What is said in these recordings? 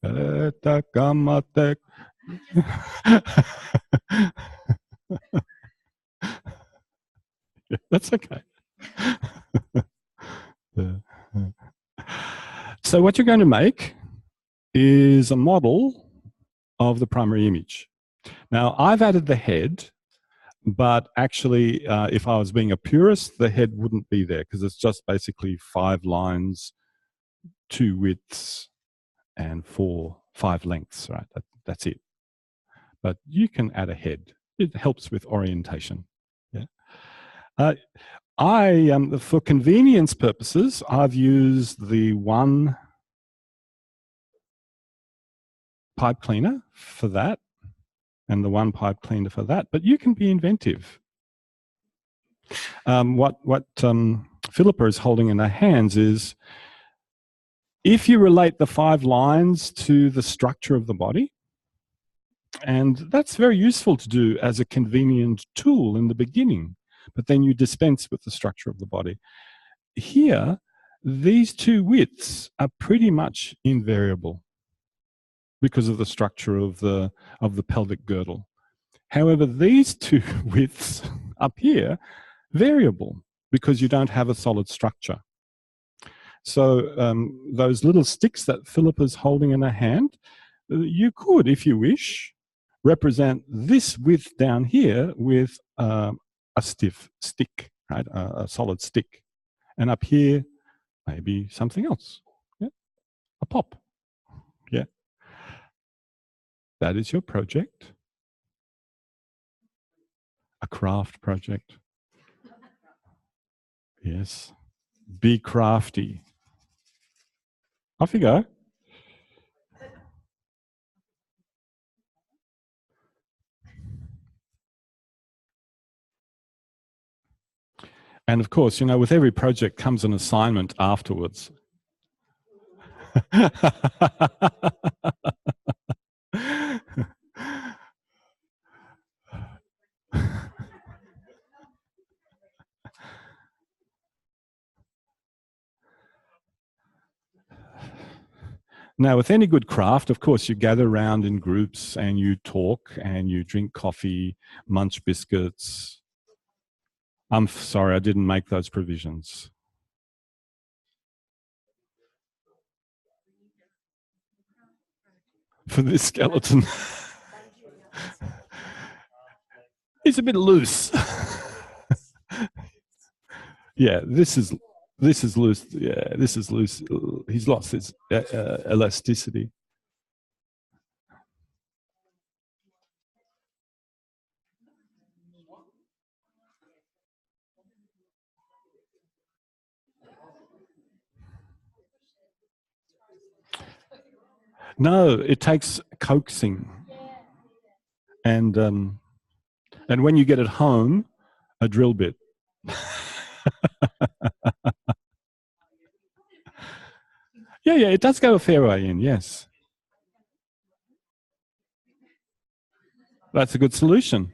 Etakamatec. Yeah, that's okay. So what you're going to make is a model of the primary image. Now, I've added the head, but actually, if I was being a purist, the head wouldn't be there because it's just basically 5 lines, 2 widths, and 5 lengths, right? That's it. But you can add a head. It helps with orientation. Yeah. For convenience purposes, I've used the one pipe cleaner for that and the one pipe cleaner for that, but you can be inventive. What Philippa is holding in her hands is, if you relate the 5 lines to the structure of the body, and that's very useful to do as a convenient tool in the beginning, but then you dispense with the structure of the body. Here, these 2 widths are pretty much invariable because of the structure of the pelvic girdle. However, these 2 widths up here, variable because you don't have a solid structure. So those little sticks that Philippa's holding in her hand, you could, if you wish, represent this width down here with a stiff stick, right? A solid stick. And up here, maybe something else. Yeah? A pop. Yeah. That is your project. A craft project. Yes. Be crafty. Off you go. And of course, you know, with every project comes an assignment afterwards. Now, with any good craft, of course, you gather around in groups and you talk and you drink coffee, munch biscuits. I'm sorry, I didn't make those provisions. For this skeleton. He's a bit loose. Yeah, this is loose. Yeah, this is loose. He's lost his elasticity. No, it takes coaxing, and when you get it home, a drill bit. Yeah, it does go a fair way in. Yes, that's a good solution.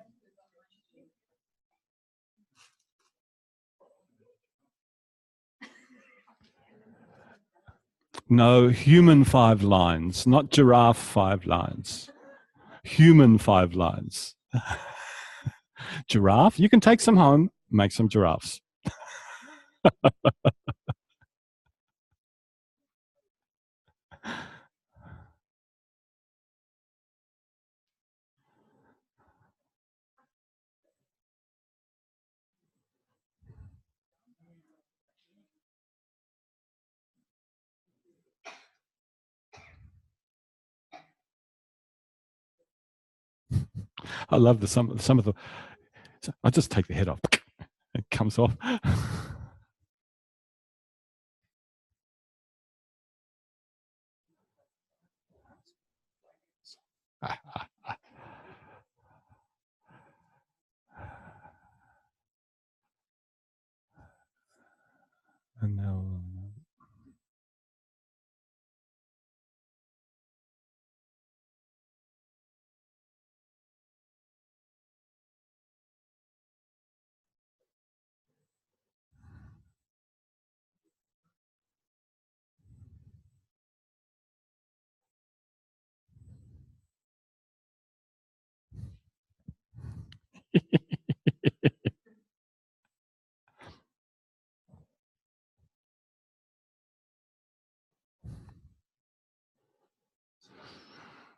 No, human 5 lines, not giraffe 5 lines. Human 5 lines. Giraffe, you can take some home, make some giraffes. I love some of the. I'll just take the head off. It comes off. And now.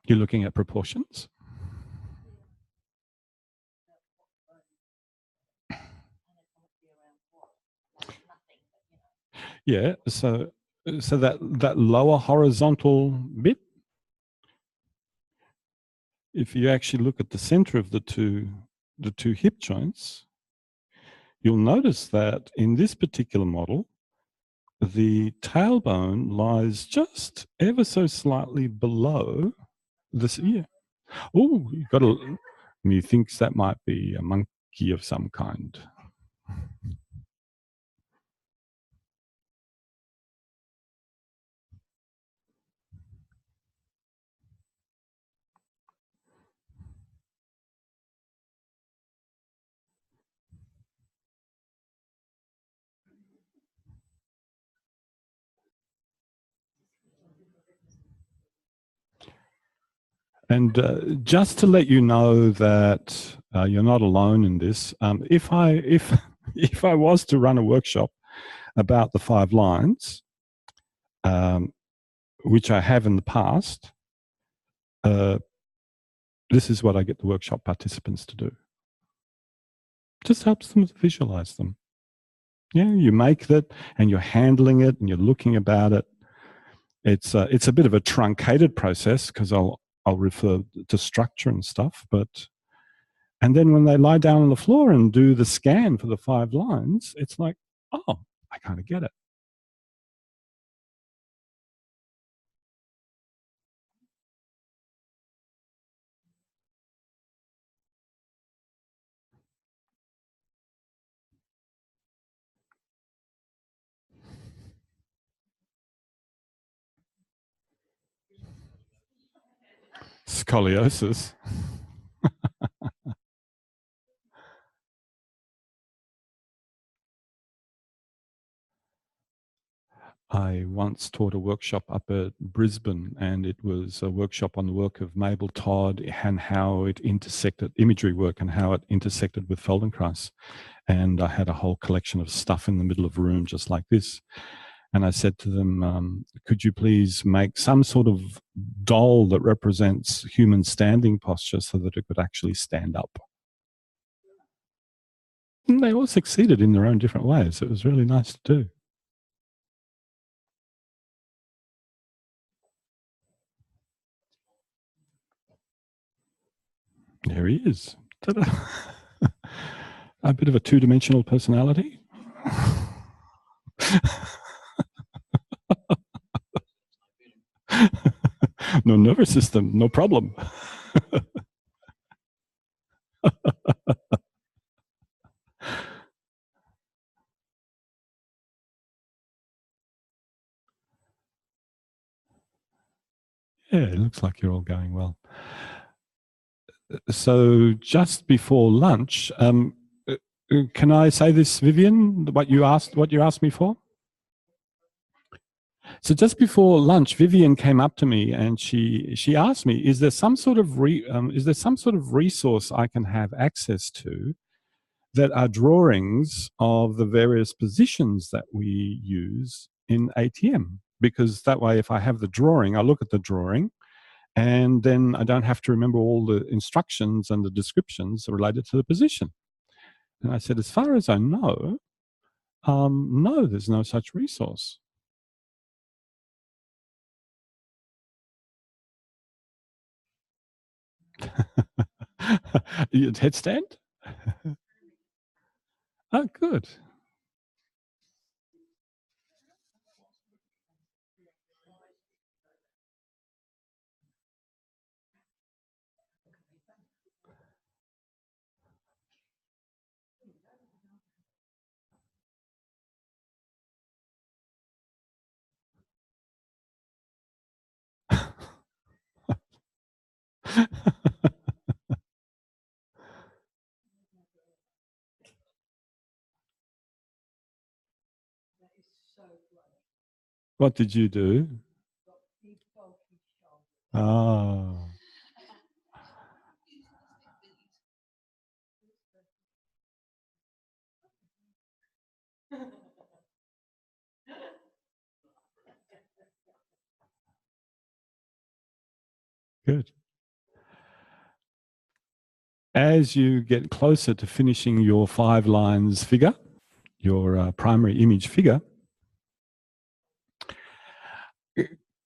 You're looking at proportions? Yeah, so that lower horizontal bit, if you actually look at the center of the two hip joints, you'll notice that in this particular model, the tailbone lies just ever so slightly below this ear. Oh, you've got a, methinks that might be a monkey of some kind. And just to let you know that you're not alone in this, if if I was to run a workshop about the 5 lines, which I have in the past, this is what I get the workshop participants to do. Just helps them visualize them. Yeah, you make that, and you're handling it, and you're looking about it. It's a bit of a truncated process because I'll refer to structure and stuff, but and then when they lie down on the floor and do the scan for the 5 lines, it's like, oh, I kind of get it. Scoliosis. I once taught a workshop up at Brisbane, and it was a workshop on the work of Mabel Todd and how it intersected, imagery work, and how it intersected with Feldenkrais. And I had a whole collection of stuff in the middle of a room just like this. And I said to them, could you please make some sort of doll that represents human standing posture so that it could actually stand up? And they all succeeded in their own different ways. It was really nice to do. There he is. A bit of a two-dimensional personality. No nervous system, no problem. Yeah, it looks like you're all going well. So just before lunch, can I say this, Vivian? What you asked me for? So just before lunch, Vivian came up to me and she asked me, "Is there some sort of resource I can have access to that are drawings of the various positions that we use in ATM? Because that way, if I have the drawing, I look at the drawing, and then I don't have to remember all the instructions and the descriptions related to the position." And I said, "As far as I know, no, there's no such resource." Headstand? Oh, good. What did you do? Oh. Good. As you get closer to finishing your 5 lines figure, your primary image figure,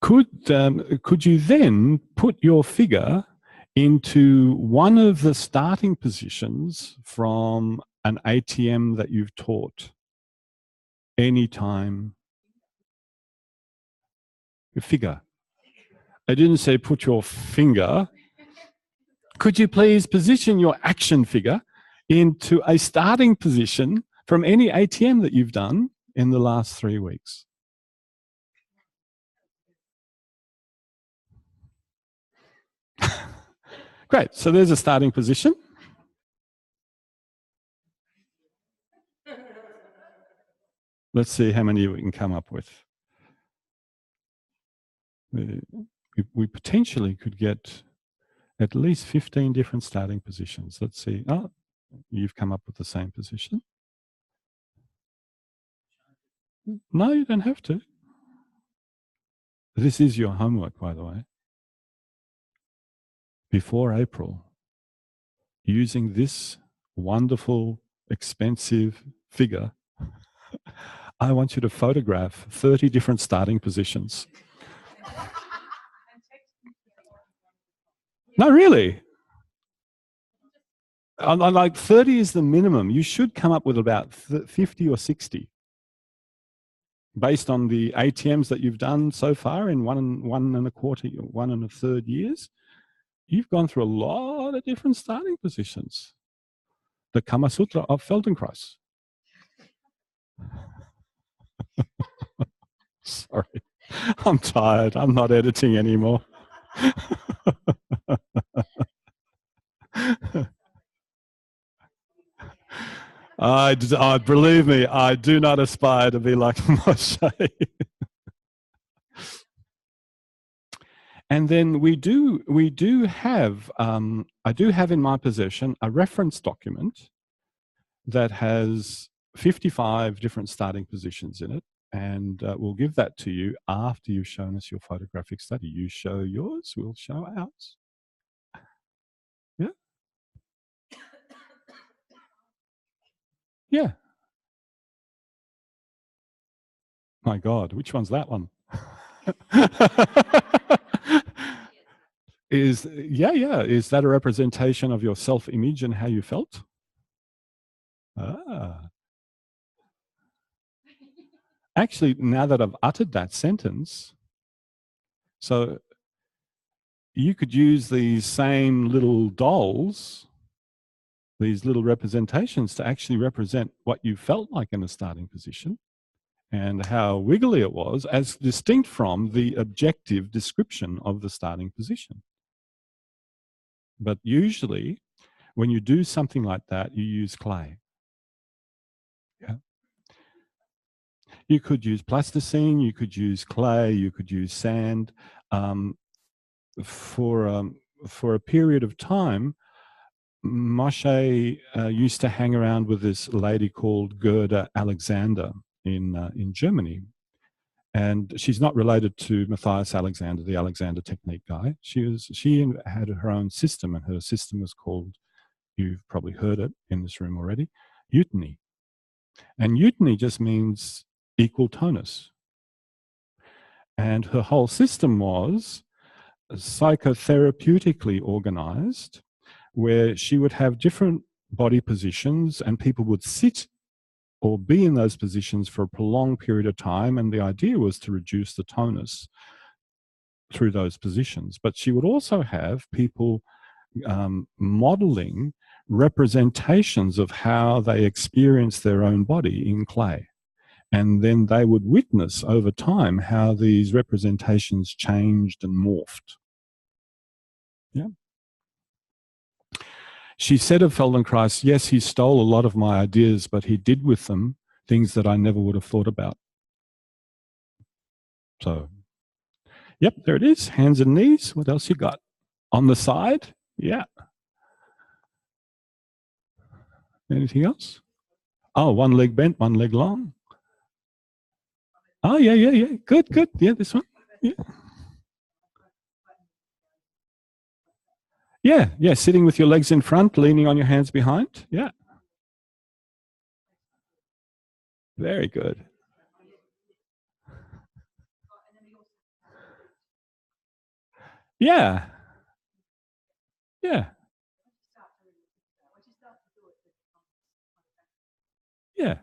could you then put your figure into one of the starting positions from an ATM that you've taught anytime? Your figure. I didn't say put your finger. Could you please position your action figure into a starting position from any ATM that you've done in the last 3 weeks? Great. So there's a starting position. Let's see how many we can come up with. We potentially could get at least 15 different starting positions. Let's see. Oh, you've come up with the same position. No, you don't have to. This is your homework, by the way. Before April, using this wonderful, expensive figure, I want you to photograph 30 different starting positions. No, really. Like 30 is the minimum. You should come up with about 50 or 60 based on the ATMs that you've done so far in 1 1.25 years. You've gone through a lot of different starting positions. The Kama Sutra of Feldenkrais. Sorry, I'm tired. I'm not editing anymore. Believe me, I do not aspire to be like Moshe. And then we do have, I do have in my possession a reference document that has 55 different starting positions in it. And we'll give that to you after you've shown us your photographic study. You show yours, we'll show ours. Yeah. Yeah. My God, which one's that one? Is that a representation of your self-image and how you felt? Actually, now that I've uttered that sentence, so you could use these same little dolls, these little representations, to actually represent what you felt like in a starting position and how wiggly it was, as distinct from the objective description of the starting position. But usually, when you do something like that, you use clay. Yeah. You could use plasticine, you could use clay, you could use sand. For a period of time, Moshe used to hang around with this lady called Gerda Alexander in Germany. And she's not related to Matthias Alexander, the Alexander Technique guy. She had her own system, and her system was called, you've probably heard it in this room already, Eutony. And Eutony just means equal tonus. And her whole system was psychotherapeutically organized, where she would have different body positions and people would sit or be in those positions for a prolonged period of time. And the idea was to reduce the tonus through those positions. But she would also have people modeling representations of how they experience their own body in clay. And then they would witness over time how these representations changed and morphed. Yeah. She said of Feldenkrais, yes, he stole a lot of my ideas, but he did with them things that I never would have thought about. So, yep, there it is. Hands and knees. What else you got? On the side? Yeah. Anything else? Oh, one leg bent, one leg long. Oh, yeah. Good. Yeah, this one. Yeah. Yeah, yeah, sitting with your legs in front, leaning on your hands behind. Yeah, very good. Yeah, yeah, yeah.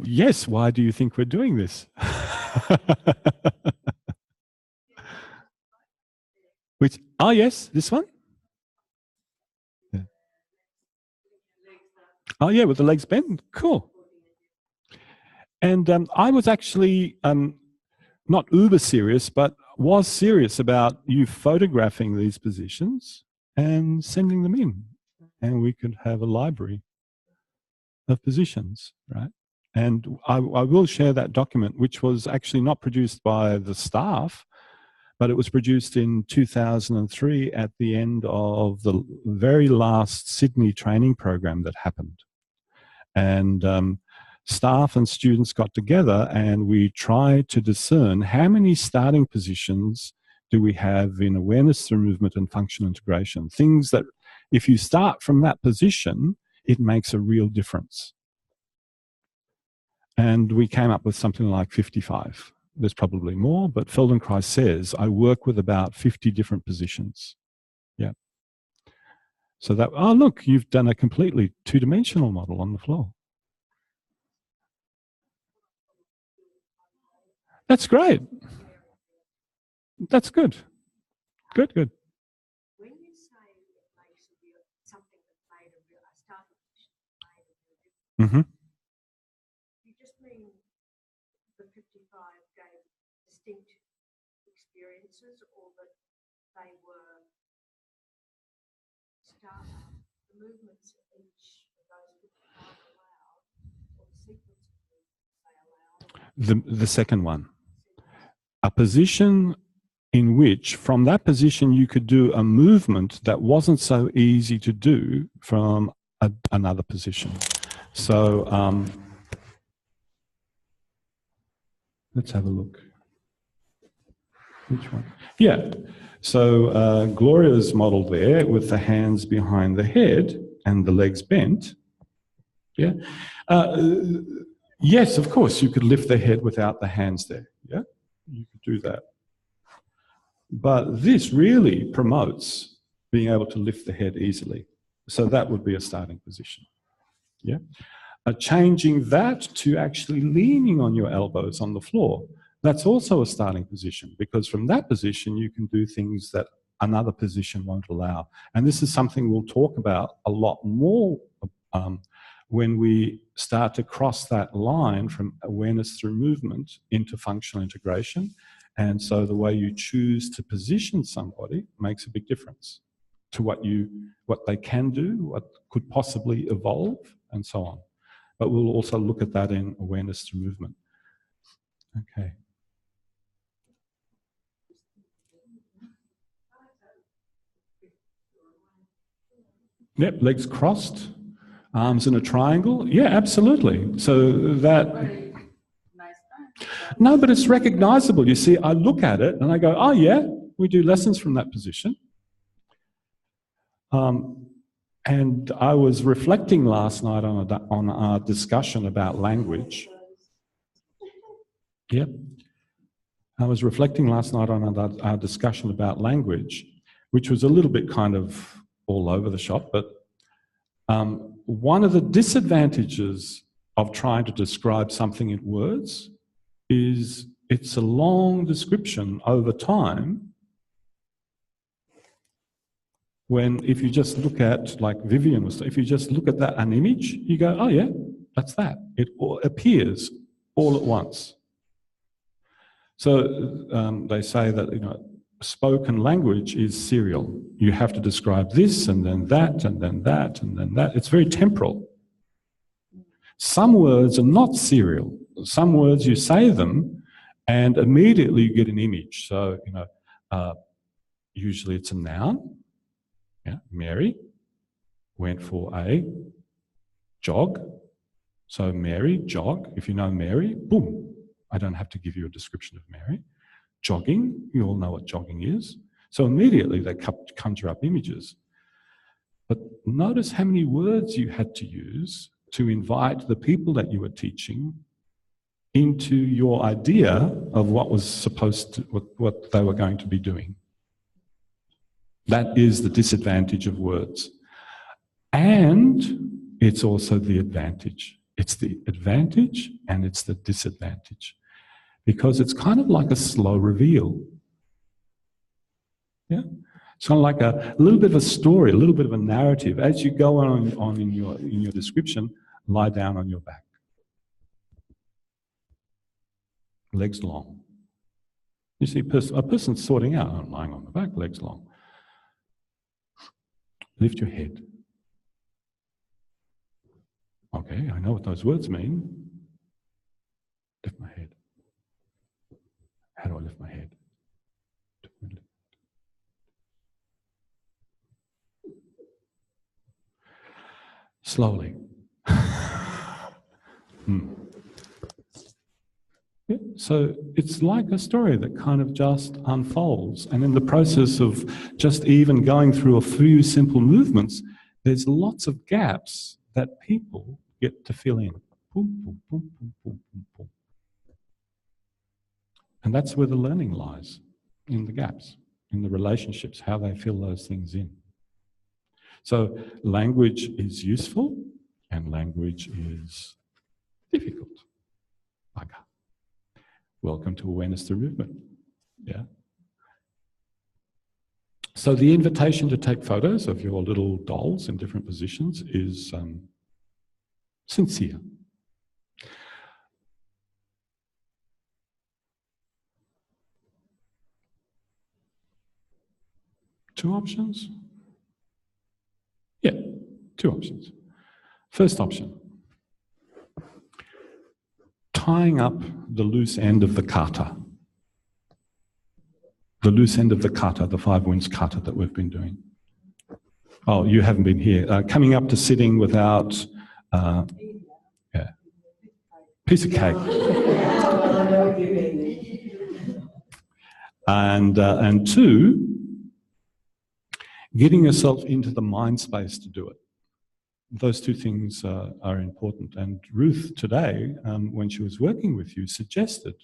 Yes, why do you think we're doing this? Which, oh yes, this one? Yeah. Oh yeah, with the legs bent. Cool. And I was actually not uber serious, but was serious about you photographing these positions and sending them in. And we could have a library of positions, right? And I will share that document, which was actually not produced by the staff, but it was produced in 2003 at the end of the very last Sydney training program that happened. And staff and students got together and we tried to discern how many starting positions do we have in awareness through movement and functional integration. Things that if you start from that position, it makes a real difference. And we came up with something like 55. There's probably more, but Feldenkrais says I work with about 50 different positions. Yeah. So that, oh, look, you've done a completely two-dimensional model on the floor. That's great. That's good. Good, good. When you say it makes something that made a starting position made a real difference, Mm-hmm. you just mean the 55 gave distinct experiences, or that they were the movements each of those 55 allowed, or the sequence of movements they allowed? The second one. A position in which from that position you could do a movement that wasn't so easy to do from another position. So let's have a look. Which one? Yeah. So Gloria's model there with the hands behind the head and the legs bent. Yeah. Yes, of course, you could lift the head without the hands there. Yeah, you could do that. But this really promotes being able to lift the head easily. So that would be a starting position. Yeah. Changing that to actually leaning on your elbows on the floor, that's also a starting position, because from that position you can do things that another position won't allow. And this is something we'll talk about a lot more when we start to cross that line from awareness through movement into functional integration. And so the way you choose to position somebody makes a big difference to what they can do, what could possibly evolve, and so on. But we'll also look at that in awareness through movement. Okay. Yep, legs crossed, arms in a triangle. Yeah, absolutely. So that... No, but it's recognizable. You see, I look at it and I go, oh yeah, we do lessons from that position. And I was reflecting last night on our discussion about language. Yep. I was reflecting last night on our discussion about language, which was a little bit kind of all over the shop, but one of the disadvantages of trying to describe something in words is it's a long description over time. When if you just look at, like Vivian was, if you just look at that an image, you go, oh yeah, that's that. It appears all at once. So they say that, you know, spoken language is serial. You have to describe this and then that and then that and then that. It's very temporal. Some words are not serial. Some words you say them and immediately you get an image. So, you know, usually it's a noun. Yeah, Mary went for a jog. So Mary, jog. If you know Mary, boom. I don't have to give you a description of Mary. jogging. You all know what jogging is. So immediately they conjure up images. But notice how many words you had to use to invite the people that you were teaching into your idea of what was supposed to, what they were going to be doing. That is the disadvantage of words. And it's also the advantage. It's the advantage and it's the disadvantage. Because it's kind of like a slow reveal. Yeah? It's kind of like a little bit of a story, a little bit of a narrative. As you go on in your description, lie down on your back. Legs long. You see a person sorting out, I'm lying on the back, legs long. Lift your head. Okay, I know what those words mean. Lift my head. How do I lift my head? Slowly. Yeah, so it's like a story that kind of just unfolds. And in the process of just even going through a few simple movements, there's lots of gaps that people get to fill in. Boom, boom, boom, boom, boom, boom, boom. And that's where the learning lies, in the gaps, in the relationships, how they fill those things in. So language is useful and language is difficult. Bugger. Welcome to Awareness Through Movement. Yeah. So the invitation to take photos of your little dolls in different positions is sincere. Two options? Yeah, two options. First option, tying up the loose end of the kata. The loose end of the kata, the 5 winds kata that we've been doing. Oh, you haven't been here. Coming up to sitting without, yeah, piece of cake. And two, getting yourself into the mind space to do it. Those two things are important. And Ruth today, when she was working with you, suggested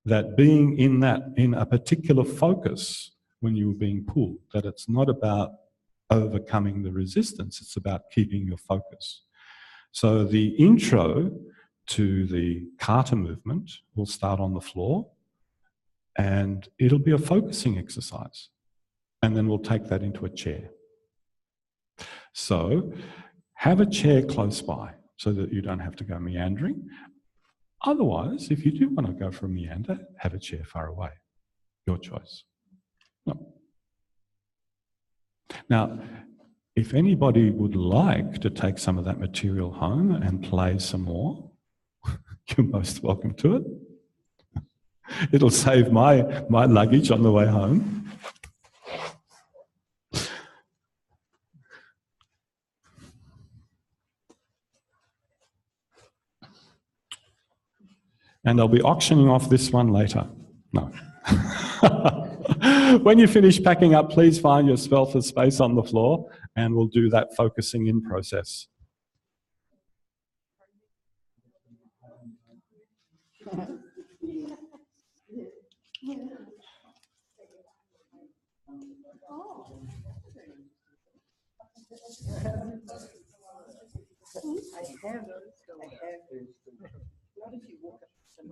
that being in a particular focus when you were being pulled, that it's not about overcoming the resistance, it's about keeping your focus. So the intro to the kata movement will start on the floor and it'll be a focusing exercise. And then we'll take that into a chair. So have a chair close by so that you don't have to go meandering. Otherwise, if you do want to go for a meander, have a chair far away. Your choice. No. Now, if anybody would like to take some of that material home and play some more, you're most welcome to it. It'll save my luggage on the way home. And I'll be auctioning off this one later. No. When you finish packing up, please find yourself a space on the floor and we'll do that focusing in process. Not if you walk up to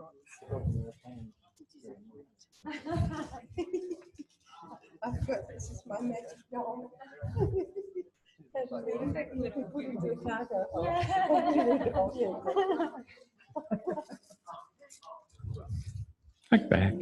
I've got, this is my magic doll. And we put into the cargo. Back.